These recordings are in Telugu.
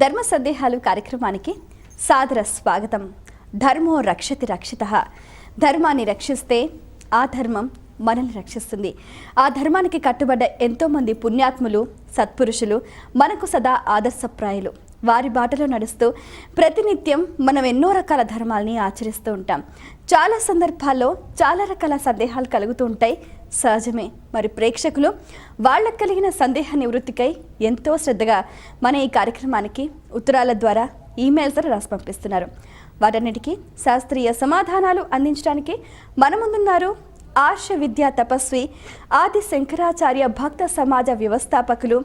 ధర్మ సందేహాలు కార్యక్రమానికి సాదర స్వాగతం. ధర్మో రక్షతి రక్షితః. ధర్మాన్ని రక్షిస్తే ఆ ధర్మం మనల్ని రక్షిస్తుంది. ఆ ధర్మానికి కట్టుబడ్డ ఎంతోమంది పుణ్యాత్ములు, సత్పురుషులు మనకు సదా ఆదర్శప్రాయులు. వారి బాటలో నడుస్తూ ప్రతినిత్యం మనం ఎన్నో రకాల ధర్మాలని ఆచరిస్తూ ఉంటాం. చాలా సందర్భాల్లో చాలా రకాల సందేహాలు కలుగుతూ ఉంటాయి, సహజమే. మరి ప్రేక్షకులు వాళ్ళకు కలిగిన సందేహ నివృత్తికై ఎంతో శ్రద్ధగా మన ఈ కార్యక్రమానికి ఉత్తరాల ద్వారా, ఈమెయిల్స్ ద్వారా రాసి పంపిస్తున్నారు. వాటన్నిటికీ శాస్త్రీయ సమాధానాలు అందించడానికి మన ముందున్నారు ఆర్ష విద్యా తపస్వి, ఆది శంకరాచార్య భక్త సమాజ వ్యవస్థాపకులు,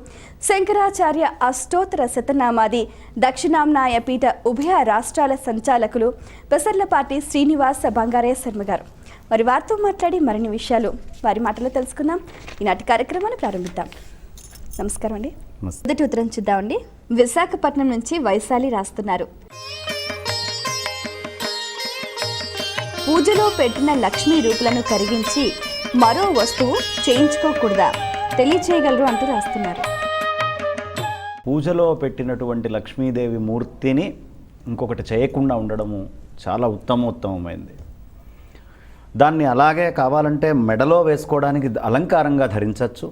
శంకరాచార్య అష్టోత్తర శతనామాది దక్షిణాంనాయ పీఠ ఉభయ రాష్ట్రాల సంచాలకులు పెసర్లపాటి శ్రీనివాస బంగారయ్య శర్మ గారు. మరి వారితో మాట్లాడి మరిన్ని విషయాలు వారి మాటలో తెలుసుకుందాం. ఈనాటి కార్యక్రమాన్ని ప్రారంభిద్దాం. నమస్కారం అండి. మొదటి ఉత్తరం చూద్దామండి. విశాఖపట్నం నుంచి వైశాలి రాస్తున్నారు. పూజలో పెట్టిన లక్ష్మీ రూపులను కరిగించి మరో వస్తువు చేయించుకోకూడదా, తెలియచేయగలరు అంటూ రాస్తున్నారు. పూజలో పెట్టినటువంటి లక్ష్మీదేవి మూర్తిని ఇంకొకటి చేయకుండా ఉండడము చాలా ఉత్తమోత్తమైంది. దాన్ని అలాగే కావాలంటే మెడలో వేసుకోవడానికి అలంకారంగా ధరించవచ్చు.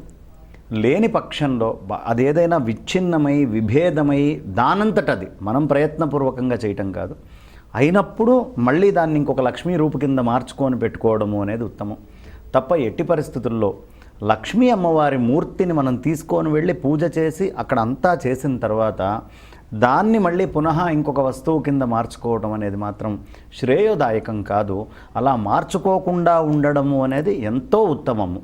లేని పక్షంలో అదేదైనా విచ్ఛిన్నమై విభేదమై దానంతటది మనం ప్రయత్నపూర్వకంగా చేయటం కాదు, అయినప్పుడు మళ్ళీ దాన్ని ఇంకొక లక్ష్మీ రూపు కింద మార్చుకొని పెట్టుకోవడము అనేది ఉత్తమం. తప్ప ఎట్టి పరిస్థితుల్లో లక్ష్మీ అమ్మవారి మూర్తిని మనం తీసుకొని వెళ్ళి పూజ చేసి అక్కడ అంతా చేసిన తర్వాత దాన్ని మళ్ళీ పునః ఇంకొక వస్తువు కింద మార్చుకోవడం అనేది మాత్రం శ్రేయోదాయకం కాదు. అలా మార్చుకోకుండా ఉండడము అనేది ఎంతో ఉత్తమము.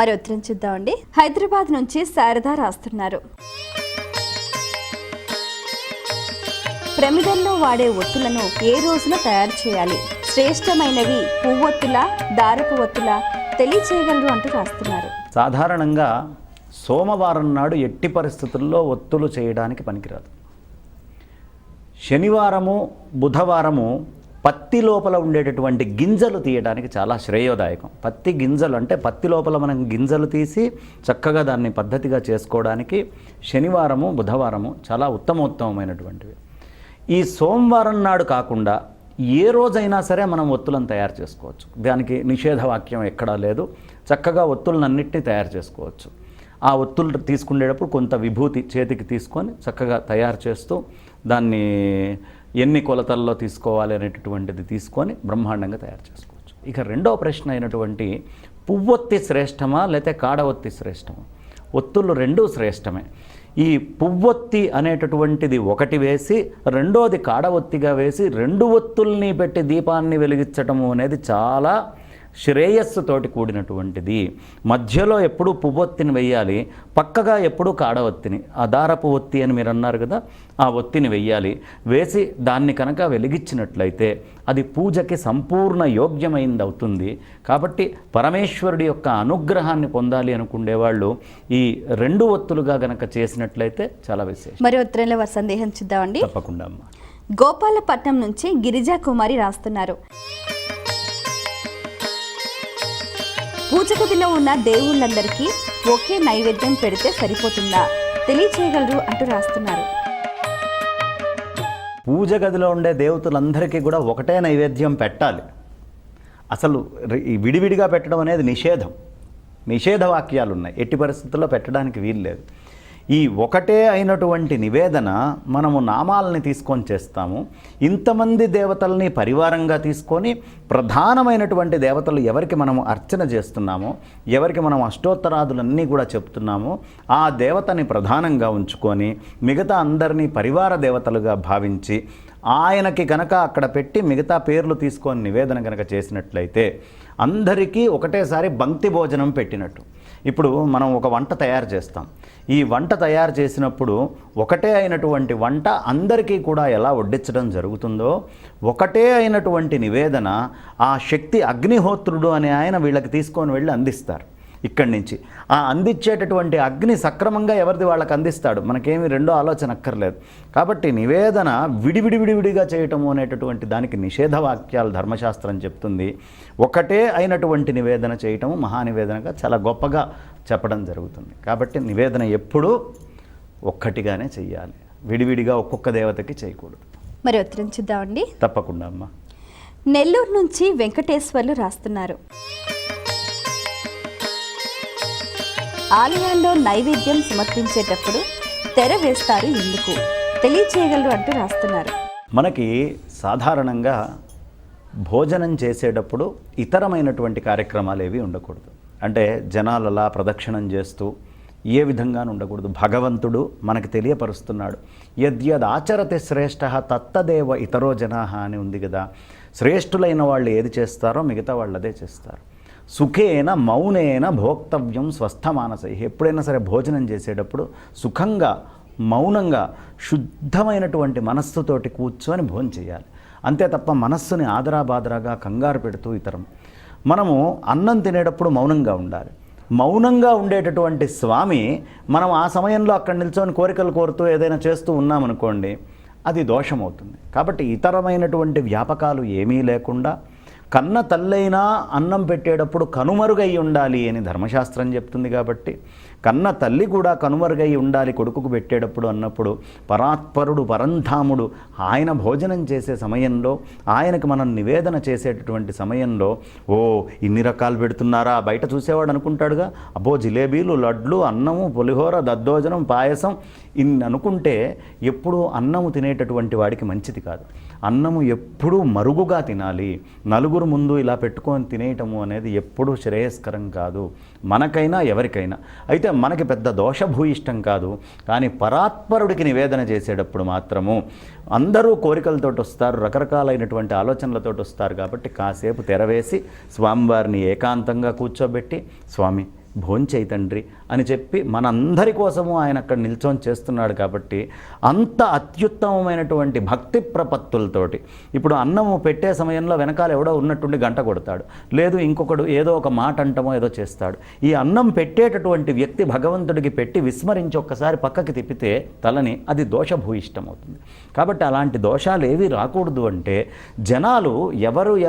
మరి ఉత్తరం చూద్దామండి. హైదరాబాద్ నుంచి శారద రాస్తున్నారు. ప్రమిదల్లో వాడే ఒత్తులను ఏ రోజున తయారు చేయాలి? శ్రేష్టమైనవి పువ్వొత్తుల, దారపు ఒత్తుల, తెలియచేయగలరు అంటూ రాస్తున్నారు. సాధారణంగా సోమవారం నాడు ఎట్టి పరిస్థితుల్లో ఒత్తులు చేయడానికి పనికిరాదు. శనివారము, బుధవారము పత్తి లోపల ఉండేటటువంటి గింజలు తీయడానికి చాలా శ్రేయోదాయకం. పత్తి గింజలు అంటే పత్తి లోపల మనం గింజలు తీసి చక్కగా దాన్ని పద్ధతిగా చేసుకోవడానికి శనివారము, బుధవారము చాలా ఉత్తమోత్తమైనటువంటివి. ఈ సోమవారం నాడు కాకుండా ఏ రోజైనా సరే మనం ఒత్తులను తయారు చేసుకోవచ్చు. దానికి నిషేధవాక్యం ఎక్కడా లేదు. చక్కగా ఒత్తులన్నింటినీ తయారు చేసుకోవచ్చు. ఆ ఒత్తులు తీసుకునేటప్పుడు కొంత విభూతి చేతికి తీసుకొని చక్కగా తయారు చేస్తూ దాన్ని ఎన్ని కొలతల్లో తీసుకోవాలి అనేటటువంటిది తీసుకొని బ్రహ్మాండంగా తయారు చేసుకోవచ్చు. ఇక రెండవ ప్రశ్న అయినటువంటి పువ్వొత్తి శ్రేష్టమా లేకపోతే కాడవొత్తి శ్రేష్టమా? ఒత్తులు రెండూ శ్రేష్టమే. ఈ పువ్వొత్తి అనేటటువంటిది ఒకటి వేసి రెండోది కాడవొత్తిగా వేసి రెండు ఒత్తుల్ని పెట్టి దీపాన్ని వెలిగించటము అనేది చాలా శ్రేయస్సుతోటి కూడినటువంటిది. మధ్యలో ఎప్పుడూ పువ్వొత్తిని వెయ్యాలి, పక్కగా ఎప్పుడూ కాడవొత్తిని, ఆ దారపు ఒత్తి అని మీరు అన్నారు కదా, ఆ ఒత్తిని వెయ్యాలి. వేసి దాన్ని కనుక వెలిగించినట్లయితే అది పూజకి సంపూర్ణ యోగ్యమైంది అవుతుంది. కాబట్టి పరమేశ్వరుడి యొక్క అనుగ్రహాన్ని పొందాలి అనుకునేవాళ్ళు ఈ రెండు ఒత్తులుగా గనక చేసినట్లయితే చాలా విశేషం. మరి ఉత్తరంలో వారి సందేహం చూద్దామండి. తప్పకుండా అమ్మా. గోపాలపట్నం నుంచి గిరిజా కుమారి రాస్తున్నారు. పూజ గదిలో ఉన్న దేవుళ్ళందరికీ ఒకే నైవేద్యం పెడితే సరిపోతుందా, తెలియచేయగలరు అంటూ రాస్తున్నారు. పూజ గదిలో ఉండే దేవతలందరికీ కూడా ఒకటే నైవేద్యం పెట్టాలి. అసలు విడివిడిగా పెట్టడం అనేది నిషేధ వాక్యాలు ఉన్నాయి. ఎట్టి పరిస్థితుల్లో పెట్టడానికి వీల్లేదు. ఈ ఒకటే అయినటువంటి నివేదన మనము నామాలని తీసుకొని చేస్తాము. ఇంతమంది దేవతల్ని పరివారంగా తీసుకొని ప్రధానమైనటువంటి దేవతలు ఎవరికి మనము అర్చన చేస్తున్నామో, ఎవరికి మనం అష్టోత్తరాదులన్నీ కూడా చెప్తున్నామో ఆ దేవతని ప్రధానంగా ఉంచుకొని మిగతా అందరినీ పరివార దేవతలుగా భావించి ఆయనకి కనుక అక్కడ పెట్టి మిగతా పేర్లు తీసుకొని నివేదన కనుక చేసినట్లయితే అందరికీ ఒకటేసారి బంక్తి భోజనం పెట్టినట్టు. ఇప్పుడు మనం ఒక వంట తయారు చేస్తాం. ఈ వంట తయారు చేసినప్పుడు ఒకటే అయినటువంటి వంట అందరికీ కూడా ఎలా వడ్డించడం జరుగుతుందో ఒకటే అయినటువంటి నివేదన ఆ శక్తి అగ్నిహోత్రుడు అనే ఆయన వీళ్ళకి తీసుకొని వెళ్ళి అందిస్తారు. ఇక్కడి నుంచి ఆ అందించేటటువంటి అగ్ని సక్రమంగా ఎవరిది వాళ్ళకి అందిస్తాడు. మనకేమి రెండో ఆలోచన అక్కర్లేదు. కాబట్టి నివేదన విడివిడిగా చేయటము అనేటటువంటి దానికి నిషేధవాక్యాలు ధర్మశాస్త్రం చెప్తుంది. ఒకటే అయినటువంటి నివేదన చేయటము మహానివేదనగా చాలా గొప్పగా చెప్పడం జరుగుతుంది. కాబట్టి నివేదన ఎప్పుడూ ఒక్కటిగానే చెయ్యాలి. విడివిడిగా ఒక్కొక్క దేవతకి చేయకూడదు. మరి ఉత్తరం చూద్దామండి. తప్పకుండా అమ్మా. నెల్లూరు నుంచి వెంకటేశ్వర్లు రాస్తున్నారు. ఆలయాల్లో నైవేద్యం సమర్పించేటప్పుడు తెర వేస్తారు ఎందుకు తెలియచేయగలరు అంటూ రాస్తున్నారు. మనకి సాధారణంగా భోజనం చేసేటప్పుడు ఇతరమైనటువంటి కార్యక్రమాలు ఏవి ఉండకూడదు. అంటే జనాలు అలా ప్రదక్షిణం చేస్తూ ఏ విధంగానూ ఉండకూడదు. భగవంతుడు మనకి తెలియపరుస్తున్నాడు. యద్యదాచరతి శ్రేష్ఠ తత్తదేవ ఇతరో జనాహ అని ఉంది కదా. శ్రేష్ఠులైన వాళ్ళు ఏది చేస్తారో మిగతా వాళ్ళు అదే చేస్తారు. సుఖేన మౌనేన భోక్తవ్యం స్వస్థమానసై. ఎప్పుడైనా సరే భోజనం చేసేటప్పుడు సుఖంగా మౌనంగా శుద్ధమైనటువంటి మనస్సుతోటి కూర్చొని భోజనం చేయాలి. అంతే తప్ప మనస్సుని ఆదరాబాదరాగా కంగారు పెడుతూ ఇతరం. మనము అన్నం తినేటప్పుడు మౌనంగా ఉండాలి. మౌనంగా ఉండేటటువంటి స్వామి మనం ఆ సమయంలో అక్కడ నిల్చొని కోరికలు కోరుతూ ఏదైనా చేస్తూ ఉన్నామనుకోండి, అది దోషమవుతుంది. కాబట్టి ఇతరమైనటువంటి వ్యాపకాలు ఏమీ లేకుండా కన్న తల్లైనా అన్నం పెట్టేటప్పుడు కనుమరుగై ఉండాలి అని ధర్మశాస్త్రం చెప్తుంది. కాబట్టి కన్న తల్లి కూడా కనుమరుగై ఉండాలి కొడుకుకు పెట్టేటప్పుడు అన్నప్పుడు పరాత్పరుడు పరంధాముడు ఆయన భోజనం చేసే సమయంలో, ఆయనకు మనం నివేదన చేసేటటువంటి సమయంలో ఓ ఇన్ని రకాలు పెడుతున్నారా బయట చూసేవాడు అనుకుంటాడుగా, అబ్బో జిలేబీలు, లడ్లు, అన్నము, పులిహోర, దద్దోజనం, పాయసం ఇన్ని అనుకుంటే ఎప్పుడూ అన్నము తినేటటువంటి వాడికి మంచిది కాదు. అన్నము ఎప్పుడూ మరుగుగా తినాలి. నలుగురు ముందు ఇలా పెట్టుకొని తినేయటము అనేది ఎప్పుడూ శ్రేయస్కరం కాదు మనకైనా ఎవరికైనా. అయితే మనకి పెద్ద దోషభూయిష్టం కాదు. కానీ పరాత్పరుడికి నివేదన చేసేటప్పుడు మాత్రము అందరూ కోరికలతో వస్తారు, రకరకాలైనటువంటి ఆలోచనలతో వస్తారు. కాబట్టి కాసేపు తెరవేసి స్వామివారిని ఏకాంతంగా కూర్చోబెట్టి స్వామి భోంచేయి తండ్రి అని చెప్పి మనందరి కోసము ఆయన అక్కడ నిల్చొని చేస్తున్నాడు. కాబట్టి అంత అత్యుత్తమమైనటువంటి భక్తి ప్రపత్తులతోటి ఇప్పుడు అన్నము పెట్టే సమయంలో వెనకాల ఎవడో ఉన్నట్టుండి గంట కొడతాడు, లేదు ఇంకొకడు ఏదో ఒక మాట అంటమో ఏదో చేస్తాడు. ఈ అన్నం పెట్టేటటువంటి వ్యక్తి భగవంతుడికి పెట్టి విస్మరించి ఒక్కసారి పక్కకి తిప్పితే తలని అది దోషభూయిష్టం అవుతుంది. కాబట్టి అలాంటి దోషాలు ఏవి రాకూడదు. అంటే జనాలు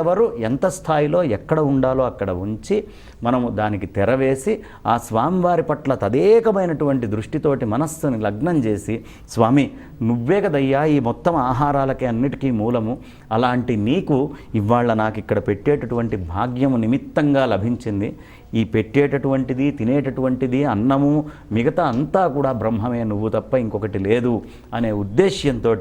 ఎవరు ఎంత స్థాయిలో ఎక్కడ ఉండాలో అక్కడ ఉంచి మనము దానికి తెరవేసి ఆ స్వామివారి పట్ల తదేకమైనటువంటి దృష్టితోటి మనస్సుని లగ్నం చేసి స్వామి నువ్వే కదయ్యా ఈ మొత్తం ఆహారాలకి అన్నిటికీ మూలము, అలాంటి నీకు ఇవాళ నాకు ఇక్కడ పెట్టేటటువంటి భాగ్యము నిమిత్తంగా లభించింది. ఈ పెట్టేటటువంటిది తినేటటువంటిది అన్నము మిగతా అంతా కూడా బ్రహ్మమే, నువ్వు తప్ప ఇంకొకటి లేదు అనే ఉద్దేశ్యంతో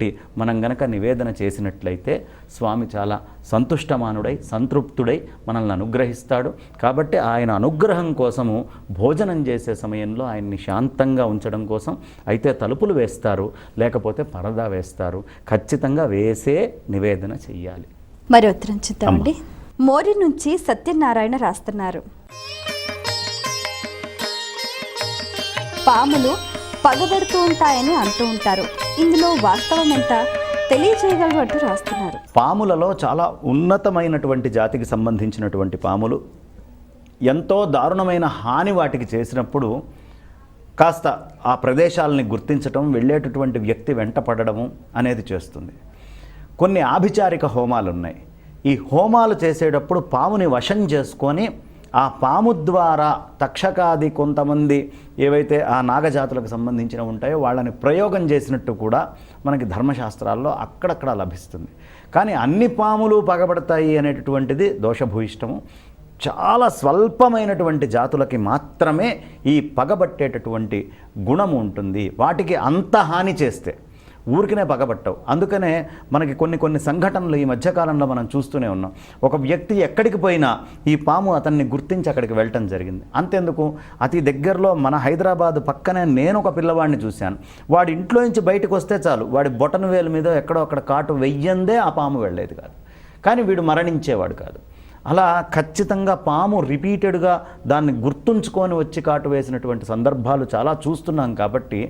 మనం గనక నివేదన చేసినట్లయితే స్వామి చాలా సంతుష్టమానుడై సంతృప్తుడై మనల్ని అనుగ్రహిస్తాడు. కాబట్టి ఆయన అనుగ్రహం కోసము భోజనం చేసే సమయంలో ఆయన్ని శాంతంగా ఉంచడం కోసం అయితే తలుపులు వేస్తారు, లేకపోతే పరదా వేస్తారు. ఖచ్చితంగా వేసే నివేదన చెయ్యాలి. మరి ఉత్తరం చూద్దామండి. మోరి నుంచి సత్యనారాయణ రాస్తున్నారు. పాములు పగబడుతూ ఉంటాయని అంటూ ఉంటారు, ఇందులో వాస్తవం ఎంత తెలియజేయగలరు అంటూ రాస్తున్నారు. పాములలో చాలా ఉన్నతమైనటువంటి జాతికి సంబంధించినటువంటి పాములు ఎంతో దారుణమైన హాని వాటికి చేసినప్పుడు కాస్త ఆ ప్రదేశాలని గుర్తించటం, వెళ్ళేటటువంటి వ్యక్తి వెంట పడడము అనేది చేస్తుంది. కొన్ని ఆభిచారిక హోమాలు ఉన్నాయి. ఈ హోమాలు చేసేటప్పుడు పాముని వశం చేసుకొని ఆ పాము ద్వారా తక్షకాది కొంతమంది ఏవైతే ఆ నాగజాతులకు సంబంధించిన ఉంటాయో వాళ్ళని ప్రయోగం చేసినట్టు కూడా మనకి ధర్మశాస్త్రాల్లో అక్కడక్కడ లభిస్తుంది. కానీ అన్ని పాములు పగబడతాయి అనేటటువంటిది దోషభూయిష్టము. చాలా స్వల్పమైనటువంటి జాతులకి మాత్రమే ఈ పగబట్టేటటువంటి గుణము ఉంటుంది. వాటికి అంత హాని చేస్తే ఊరికినే పగబట్టవు. అందుకనే మనకి కొన్ని సంఘటనలు ఈ మధ్యకాలంలో మనం చూస్తూనే ఉన్నాం. ఒక వ్యక్తి ఎక్కడికి పోయినా ఈ పాము అతన్ని గుర్తించి అక్కడికి వెళ్ళటం జరిగింది. అంతెందుకు, అతి దగ్గరలో మన హైదరాబాద్ పక్కనే నేను ఒక పిల్లవాడిని చూశాను. వాడి ఇంట్లో నుంచి బయటకు వస్తే చాలు వాడి బొటన వేలు మీద ఎక్కడో అక్కడ కాటు వెయ్యందే ఆ పాము వెళ్ళేది కాదు, కానీ వీడు మరణించేవాడు కాదు. అలా ఖచ్చితంగా పాము రిపీటెడ్గా దాన్ని గుర్తుంచుకొని వచ్చి కాటు వేసినటువంటి సందర్భాలు చాలా చూస్తున్నాం. కాబట్టి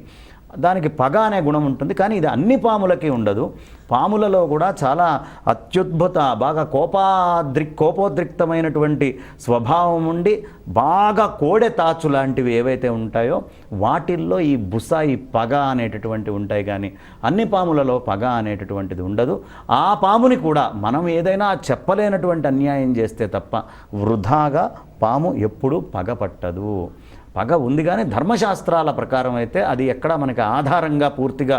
దానికి పగ అనే గుణం ఉంటుంది. కానీ ఇది అన్ని పాములకి ఉండదు. పాములలో కూడా చాలా అత్యద్భుత బాగా కోపోద్రిక్తమైనటువంటి స్వభావం ఉండి బాగా కోడె తాచు లాంటివి ఏవైతే ఉంటాయో వాటిల్లో ఈ బుస, ఈ పగ అనేటటువంటి ఉంటాయి. కానీ అన్ని పాములలో పగ అనేటటువంటిది ఉండదు. ఆ పాముని కూడా మనం ఏదైనా చెప్పలేనటువంటి అన్యాయం చేస్తే తప్ప వృధాగా పాము ఎప్పుడూ పగ పట్టదు. పగ ఉంది, కానీ ధర్మశాస్త్రాల ప్రకారం అయితే అది ఎక్కడ మనకి ఆధారంగా పూర్తిగా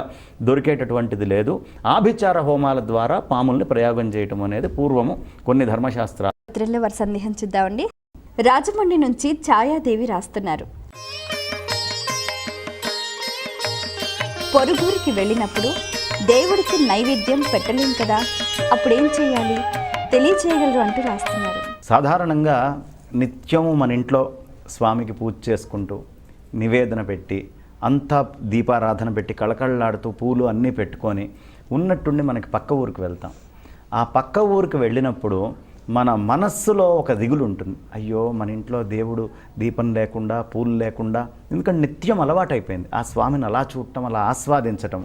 దొరికేటటువంటిది లేదు. ఆభిచార హోమాల ద్వారా పాముల్ని ప్రయోగం చేయటం అనేది పూర్వము కొన్ని ధర్మశాస్త్రాలు. మిత్రుల వారి సందేహం చూద్దామండి. రాజమండ్రి నుంచి ఛాయాదేవి రాస్తున్నారు. పొరుగురికి వెళ్ళినప్పుడు దేవుడికి నైవేద్యం పెట్టలేం కదా, అప్పుడేం చేయాలి, తెలియచేయగలరు అంటూ రాస్తున్నారు. సాధారణంగా నిత్యము మన ఇంట్లో స్వామికి పూజ చేసుకుంటూ నివేదన పెట్టి అంతా దీపారాధన పెట్టి కళకళలాడుతూ పూలు అన్నీ పెట్టుకొని ఉన్నట్టుండి మనకి పక్క ఊరికి వెళ్తాం. ఆ పక్క ఊరికి వెళ్ళినప్పుడు మన మనస్సులో ఒక దిగులు ఉంటుంది. అయ్యో మన ఇంట్లో దేవుడు దీపం లేకుండా పూలు లేకుండా, ఎందుకంటే నిత్యం అలవాటైపోయింది ఆ స్వామిని అలా చూడటం, అలా ఆస్వాదించటం.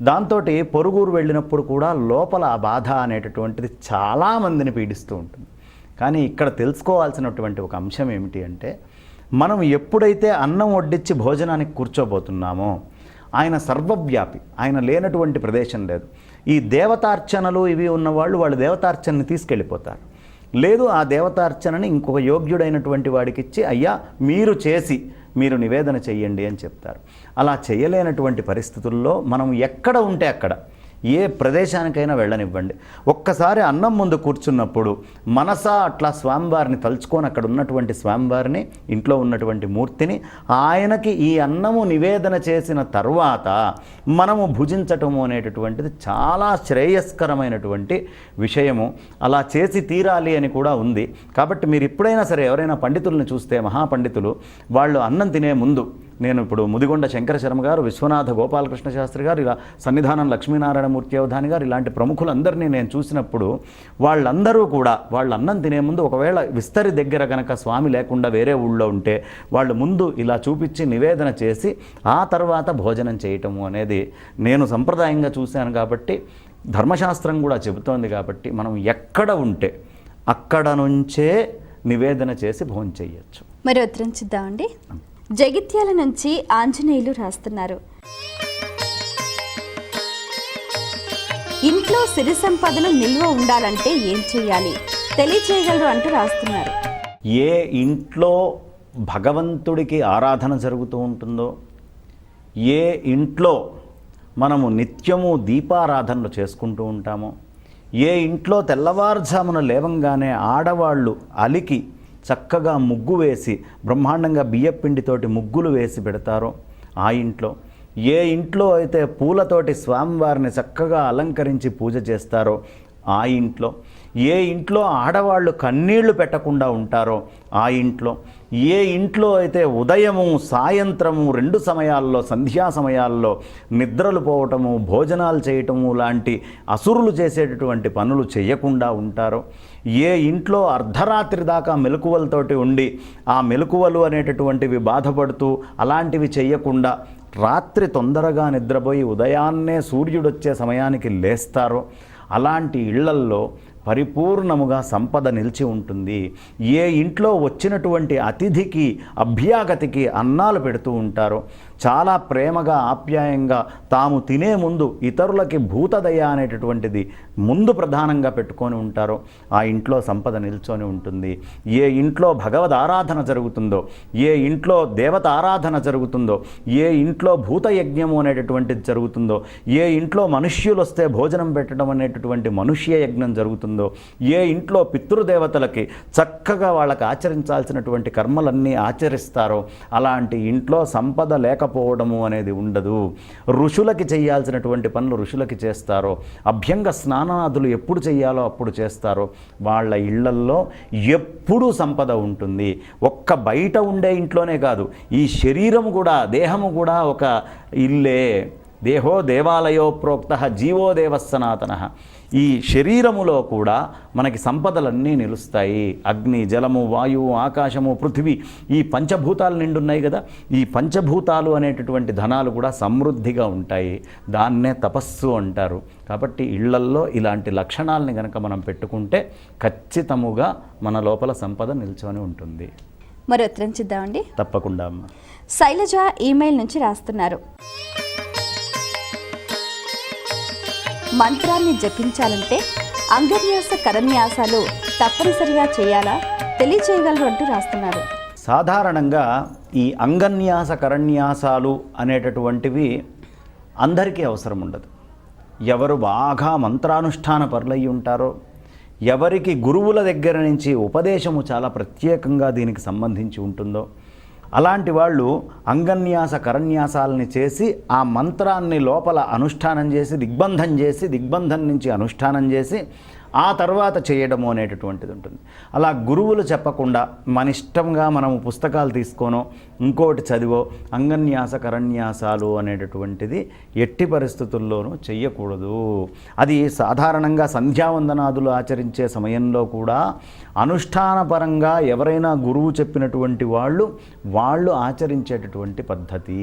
దాంతో పొరుగురు వెళ్ళినప్పుడు కూడా లోపల ఆ బాధ అనేటటువంటిది చాలామందిని పీడిస్తూ ఉంటుంది. కానీ ఇక్కడ తెలుసుకోవాల్సినటువంటి ఒక అంశం ఏమిటి అంటే, మనం ఎప్పుడైతే అన్నం వడ్డించి భోజనానికి కూర్చోబోతున్నామో ఆయన సర్వవ్యాపి, ఆయన లేనటువంటి ప్రదేశం లేదు. ఈ దేవతార్చనలు ఇవి ఉన్నవాళ్ళు వాళ్ళు దేవతార్చనని తీసుకెళ్ళిపోతారు. లేదు, ఆ దేవతార్చనని ఇంకొక యోగ్యుడైనటువంటి వాడికి ఇచ్చి అయ్యా మీరు చేసి మీరు నివేదన చెయ్యండి అని చెప్తారు. అలా చేయలేనటువంటి పరిస్థితుల్లో మనం ఎక్కడ ఉంటే అక్కడ ఏ ప్రదేశానికైనా వెళ్ళనివ్వండి, ఒక్కసారి అన్నం ముందు కూర్చున్నప్పుడు మనసా అట్లా స్వామివారిని తలుచుకొని అక్కడ ఉన్నటువంటి స్వామివారిని, ఇంట్లో ఉన్నటువంటి మూర్తిని, ఆయనకి ఈ అన్నము నివేదన చేసిన తర్వాత మనము భుజించటము అనేటటువంటిది చాలా శ్రేయస్కరమైనటువంటి విషయము. అలా చేసి తీరాలి అని కూడా ఉంది. కాబట్టి మీరు ఎప్పుడైనా సరే ఎవరైనా పండితులను చూస్తే, మహాపండితులు, వాళ్ళు అన్నం తినే ముందు, నేను ఇప్పుడు ముదిగొండ శంకర శర్మ గారు, విశ్వనాథ గోపాలకృష్ణ శాస్త్రి గారు, ఇలా సన్నిధానం లక్ష్మీనారాయణమూర్తి అవధాని గారు, ఇలాంటి ప్రముఖులందరినీ నేను చూసినప్పుడు వాళ్ళందరూ కూడా వాళ్ళు అన్నం తినే ముందు, ఒకవేళ విస్తరి దగ్గర కనుక స్వామి లేకుండా వేరే ఊళ్ళో ఉంటే వాళ్ళు ముందు ఇలా చూపించి నివేదన చేసి ఆ తర్వాత భోజనం చేయటము అనేది నేను సంప్రదాయంగా చూశాను. కాబట్టి ధర్మశాస్త్రం కూడా చెబుతోంది. కాబట్టి మనం ఎక్కడ ఉంటే అక్కడ నుంచే నివేదన చేసి భోజనం చేయొచ్చు. మరి ఉత్తరం చూద్దామండి. జగిత్యాల నుంచి ఆంజనేయులు రాస్తున్నారు. ఇంట్లో సిరి సంపదలు నిల్వ ఉండాలంటే ఏం చేయాలి, తెలియచేయగలరు అంటూ రాస్తున్నారు. ఏ ఇంట్లో భగవంతుడికి ఆరాధన జరుగుతూ ఉంటుందో, ఏ ఇంట్లో మనము నిత్యము దీపారాధనలు చేసుకుంటూ ఉంటామో, ఏ ఇంట్లో తెల్లవారుజామున లేవంగానే ఆడవాళ్ళు అలికి చక్కగా ముగ్గు వేసి బ్రహ్మాండంగా బియ్యపిండితోటి ముగ్గులు వేసి పెడతారో ఆ ఇంట్లో, ఏ ఇంట్లో అయితే పూలతోటి స్వామివారిని చక్కగా అలంకరించి పూజ చేస్తారో ఆ ఇంట్లో, ఏ ఇంట్లో ఆడవాళ్ళు కన్నీళ్లు పెట్టకుండా ఉంటారో ఆ ఇంట్లో, ఏ ఇంట్లో అయితే ఉదయము సాయంత్రము 2 సమయాల్లో, సంధ్యా సమయాల్లో నిద్రలు పోవటము, భోజనాలు చేయటము లాంటి అసురులు చేసేటటువంటి పనులు చేయకుండా ఉంటారో, ఏ ఇంట్లో అర్ధరాత్రి దాకా మెలకువలతోటి ఉండి ఆ మెలకువలు అనేటటువంటివి బాధపడుతూ అలాంటివి చేయకుండా రాత్రి తొందరగా నిద్రపోయి ఉదయాన్నే సూర్యుడొచ్చే సమయానికి లేస్తారో అలాంటి ఇళ్లల్లో పరిపూర్ణముగా సంపద నిలిచి ఉంటుంది. ఏ ఇంట్లో వచ్చినటువంటి అతిథికి అభ్యాగతికి అన్నాలు పెడుతూ ఉంటారో, చాలా ప్రేమగా ఆప్యాయంగా తాము తినే ముందు ఇతరులకి భూతదయ అనేటటువంటిది ముందు ప్రధానంగా పెట్టుకొని ఉంటారో ఆ ఇంట్లో సంపద నిల్చొని ఉంటుంది. ఏ ఇంట్లో భగవద్ ఆరాధన జరుగుతుందో, ఏ ఇంట్లో దేవత ఆరాధన జరుగుతుందో, ఏ ఇంట్లో భూతయజ్ఞము అనేటటువంటిది జరుగుతుందో, ఏ ఇంట్లో మనుష్యులు వస్తే భోజనం పెట్టడం అనేటటువంటి మనుష్య యజ్ఞం జరుగుతుందో, ఏ ఇంట్లో పితృదేవతలకి చక్కగా వాళ్ళకి ఆచరించాల్సినటువంటి కర్మలన్నీ ఆచరిస్తారో అలాంటి ఇంట్లో సంపద లేకపోవడము అనేది ఉండదు. ఋషులకి చేయాల్సినటువంటి పనులు ఋషులకి చేస్తారో, అభ్యంగ స్నానాదులు ఎప్పుడు చేయాలో అప్పుడు చేస్తారో వాళ్ళ ఇళ్లల్లో ఎప్పుడూ సంపద ఉంటుంది. ఒక్క బయట ఉండే ఇంట్లోనే కాదు, ఈ శరీరము కూడా, దేహము కూడా ఒక ఇల్లే. దేహో దేవాలయో ప్రోక్త జీవో దేవ సనాతన. ఈ శరీరములో కూడా మనకి సంపదలన్నీ నిలుస్తాయి. అగ్ని, జలము, వాయువు, ఆకాశము, పృథివీ, ఈ పంచభూతాలు నిండున్నాయి కదా. ఈ పంచభూతాలు అనేటటువంటి ధనాలు కూడా సమృద్ధిగా ఉంటాయి. దాన్నే తపస్సు అంటారు. కాబట్టి ఇళ్లల్లో ఇలాంటి లక్షణాలని కనుక మనం పెట్టుకుంటే ఖచ్చితముగా మన లోపల సంపద నిల్చొని ఉంటుంది. మరి ఉత్తరం చూద్దామండి. తప్పకుండా అమ్మ. శైలజ ఈమెయిల్ నుంచి రాస్తున్నారు. మంత్రాన్ని జపించాలంటే అంగన్యాస కరన్యాసాలు తప్పనిసరిగా చేయాలా, తెలియచేయగలరు అంటూ రాస్తున్నారు. సాధారణంగా ఈ అంగన్యాస కరన్యాసాలు అనేటటువంటివి అందరికీ అవసరం ఉండదు. ఎవరు బాగా మంత్రానుష్ఠాన పరులయ్యి ఉంటారో, ఎవరికి గురువుల దగ్గర నుంచి ఉపదేశము చాలా ప్రత్యేకంగా దీనికి సంబంధించి ఉంటుందో అలాంటి వాళ్ళు అంగన్యాస కరన్యాసాలని చేసి ఆ మంత్రాన్ని లోపల అనుష్ఠానం చేసి దిగ్బంధం నుంచి అనుష్ఠానం చేసి ఆ తర్వాత చేయడము అనేటటువంటిది ఉంటుంది. అలా గురువులు చెప్పకుండా మన ఇష్టంగా మనము పుస్తకాలు తీసుకోనో ఇంకోటి చదివో అంగన్యాస కరన్యాసాలు అనేటటువంటిది ఎట్టి పరిస్థితుల్లోనూ చెయ్యకూడదు. అది సాధారణంగా సంధ్యావందనాదులు ఆచరించే సమయంలో కూడా అనుష్ఠానపరంగా ఎవరైనా గురువు చెప్పినటువంటి వాళ్ళు ఆచరించేటటువంటి పద్ధతి.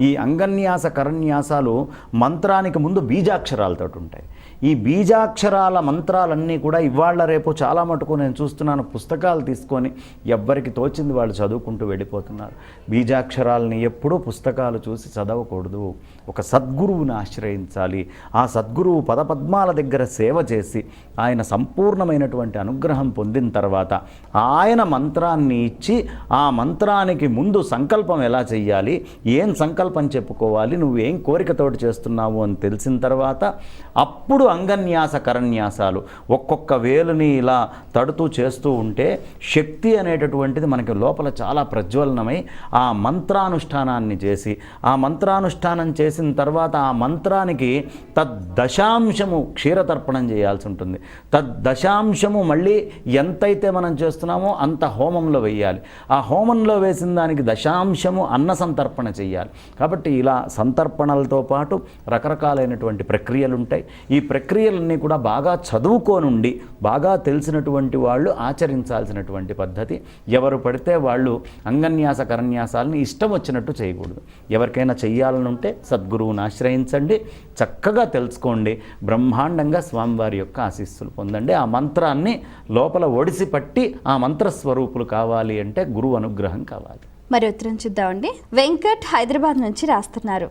ఈ అంగన్యాస కరన్యాసాలు మంత్రానికి ముందు బీజాక్షరాలతో ఉంటాయి. ఈ బీజాక్షరాల మంత్రాలన్నీ కూడా ఇవాళ రేపు చాలా మటుకు నేను చూస్తున్నాను, పుస్తకాలు తీసుకొని ఎవ్వరికి తోచింది వాళ్ళు చదువుకుంటూ వెళ్ళిపోతున్నారు. బీజాక్షరాలని ఎప్పుడూ పుస్తకాలు చూసి చదవకూడదు. ఒక సద్గురువుని ఆశ్రయించాలి. ఆ సద్గురువు పదపద్మాల దగ్గర సేవ చేసి ఆయన సంపూర్ణమైనటువంటి అనుగ్రహం పొందిన తర్వాత ఆయన మంత్రాన్ని ఇచ్చి ఆ మంత్రానికి ముందు సంకల్పం ఎలా చెయ్యాలి, ఏం సంకల్పం చెప్పుకోవాలి, నువ్వేం కోరికతోటి చేస్తున్నావు అని తెలిసిన తర్వాత అప్పుడు అంగన్యాస కరన్యాసాలు ఒక్కొక్క వేలుని ఇలా తడుతూ చేస్తూ ఉంటే శక్తి అనేటటువంటిది మనకి లోపల చాలా ప్రజ్వలనమై ఆ మంత్రానుష్ఠానాన్ని చేసి ఆ మంత్రానుష్ఠానం చేసిన తర్వాత ఆ మంత్రానికి తద్దశాంశము క్షీరతర్పణం చేయాల్సి ఉంటుంది. తద్దశాంశము మళ్ళీ ఎంతైతే మనం చేస్తున్నామో అంత హోమంలో వేయాలి. ఆ హోమంలో వేసిన దానికి దశాంశము అన్న సంతర్పణ చేయాలి. కాబట్టి ఇలా సంతర్పణలతో పాటు రకరకాలైనటువంటి ప్రక్రియలు ఉంటాయి. ఈ ప్రక్రియలన్నీ కూడా బాగా చదువుకోనుండి బాగా తెలిసినటువంటి వాళ్ళు ఆచరించాల్సినటువంటి పద్ధతి. ఎవరు పడితే వాళ్ళు అంగన్యాస కరన్యాసాలని ఇష్టం వచ్చినట్టు చేయకూడదు. ఎవరికైనా చెయ్యాలని ఉంటే సద్గురువుని ఆశ్రయించండి, చక్కగా తెలుసుకోండి, బ్రహ్మాండంగా స్వామివారి యొక్క ఆశీస్సులు పొందండి. ఆ మంత్రాన్ని లోపల ఒడిసి పట్టి ఆ మంత్రస్వరూపులు కావాలి అంటే గురువు అనుగ్రహం కావాలి. మరి ఉత్తరం చూద్దామండి. వెంకట్ హైదరాబాద్ నుంచి రాస్తున్నారు.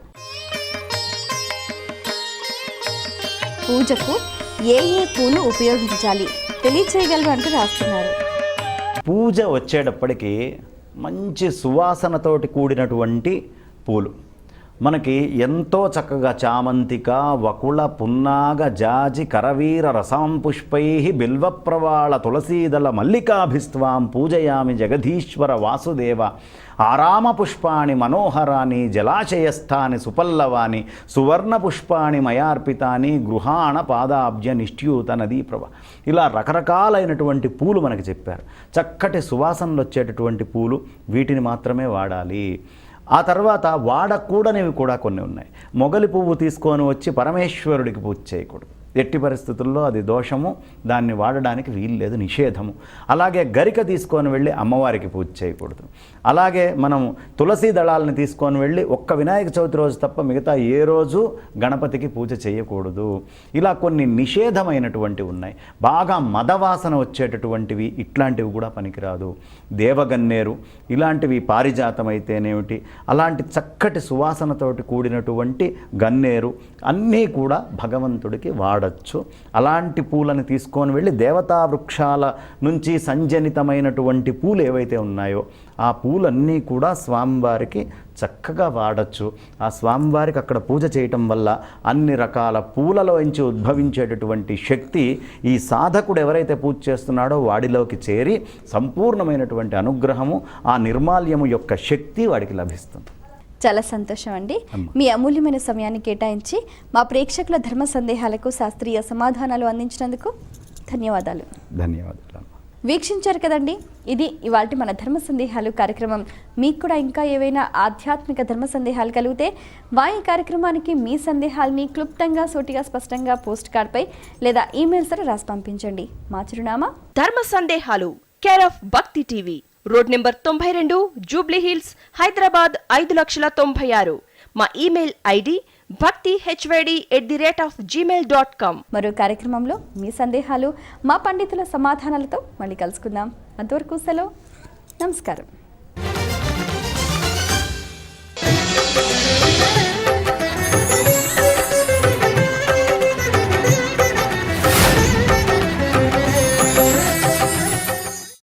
పూజకు ఏ పూలు ఉపయోగించాలి తెలియచేయగలరు అంటూ రాస్తున్నారు. పూజ వచ్చేటప్పటికి మంచి సువాసనతోటి కూడినటువంటి పూలు మనకి ఎంతో చక్కగా చామంతిక, వకుళ, పున్నాగ, జాజి, కరవీర రసాం పుష్పై బిల్వప్రవాళ తులసీదళ మల్లికాభిస్వాం పూజయామి జగదీశ్వర వాసుదేవ ఆరామ పుష్పాణి మనోహరాని జలాశయస్థాని సుపల్లవాని సువర్ణ పుష్పాణి మయార్పితాని గృహాణ పాదాబ్జ నిష్ట్యూత నదీ ప్రభ. ఇలా రకరకాలైనటువంటి పూలు మనకి చెప్పారు. చక్కటి సువాసనలు వచ్చేటటువంటి పూలు, వీటిని మాత్రమే వాడాలి. ఆ తర్వాత వాడకూడనివి కూడా కొన్ని ఉన్నాయి. మొగలి పువ్వు తీసుకొని వచ్చి పరమేశ్వరుడికి పూజ చేయకూడదు. ఎట్టి పరిస్థితుల్లో అది దోషము, దాన్ని వాడడానికి వీల్లేదు, నిషేధము. అలాగే గరిక తీసుకొని వెళ్ళి అమ్మవారికి పూజ చేయకూడదు. అలాగే మనం తులసి దళాలను తీసుకొని వెళ్ళి ఒక్క వినాయక చవితి రోజు తప్ప మిగతా ఏ రోజు గణపతికి పూజ చేయకూడదు. ఇలా కొన్ని నిషేధమైనటువంటివి ఉన్నాయి. బాగా మదవాసన వచ్చేటటువంటివి ఇట్లాంటివి కూడా పనికిరాదు. దేవగన్నేరు ఇలాంటివి పారిజాతం అయితేనేమిటి, అలాంటి చక్కటి సువాసనతోటి కూడినటువంటి గన్నేరు అన్నీ కూడా భగవంతుడికి వాడచ్చు. అలాంటి పూలను తీసుకొని వెళ్ళి దేవతా వృక్షాల నుంచి సంజనితమైనటువంటి పూలు ఏవైతే ఉన్నాయో ఆ పూలన్నీ కూడా స్వామివారికి చక్కగా వాడచ్చు. ఆ స్వామివారికి అక్కడ పూజ చేయటం వల్ల అన్ని రకాల పూలలోంచి ఉద్భవించేటటువంటి శక్తి ఈ సాధకుడు ఎవరైతే పూజ చేస్తున్నాడో వాడిలోకి చేరి సంపూర్ణమైనటువంటి అనుగ్రహము, ఆ నిర్మాల్యము యొక్క శక్తి వాడికి లభిస్తుంది. చాలా సంతోషం అండి. మీ అమూల్యమైన సమయాన్ని కేటాయించి మా ప్రేక్షకుల ధర్మ సందేహాలకు శాస్త్రీయ సమాధానాలు అందించినందుకు ధన్యవాదాలు. ధన్యవాదాలు. వీక్షించారు కదండి, ఇది ఇవాల్టి మన ధర్మ సందేహాలు కార్యక్రమం. మీకు కూడా ఇంకా ఏవైనా ఆధ్యాత్మిక ధర్మ సందేహాలు కలిగితే ఈ కార్యక్రమానికి మీ సందేహాలని క్లుప్తంగా, సూటిగా, స్పష్టంగా పోస్ట్ కార్డ్పై లేదా ఈమెయిల్ ద్వారా రాసి పంపించండి. మా చిరునామా ధర్మ సందేహాలు, కేర్ ఆఫ్ భక్తి TV, road number 92, Jubilee hills, Hyderabad 5,96,000. మా ఈమెయిల్ ఐడి bhakti@gmail.com. మరో కార్యక్రమంలో మీ సందేహాలు మా పండితుల సమాధానాలతో మళ్ళీ కలుసుకుందాం. అంతవరకు సెలవు. నమస్కారం.